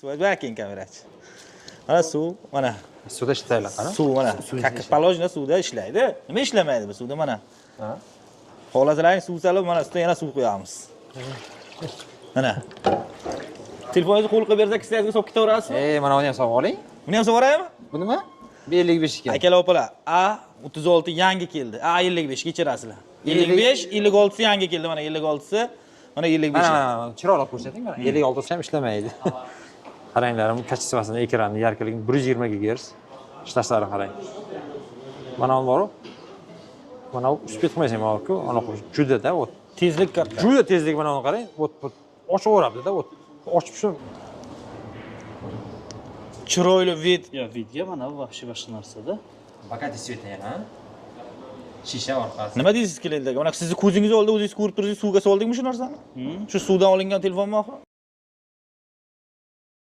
Suv baking kamerachi. Mana suv, mana. Suvda ishlaylar, qani? Suv mana. Palojna suvda ishlaydi. Nima ishlamaydi bu suvda mana? Ha. Xohlasalar suv solib, mana ustiga yana suv qo'yamiz. Mana. Telefoningizni qo'l qilib bersak, sizlarga solib ketaverasizmi? Mana uni ham sovg'a oling. Buni ham so'raymi? Bu nima? 55 ekan. Akalar opalar, A36 yangi keldi. A55 kechirasizlar. 55, 56 yangi keldi. Mana 56si, mana 55. Mana chiroqli ko'rsating mana. 56 ham ishlamaydi. Qaranglar, bu kachesivasini, ekranni yarkiligi 120 GHz. Ishlashlari qarang. Mana bu bor-ku. Mana bu uspet qilmaysan mana-ku, ana juda-da ot. Tezlik katta. Juda tezlik mana uni qarang. Ot ochaveradi-da, ot. Ochib shu. Chiroyli vid. Yo, vidga mana bu вообще boshqa narsada. Bakati sveti yana. Shisha orqasi. Nima deysiz kelinglar? Mana sizni ko'zingiz oldida o'zingiz ko'rib tursiz, suvga soldingmi shu narsani? Shu suvdan olingan telefonmi oxir?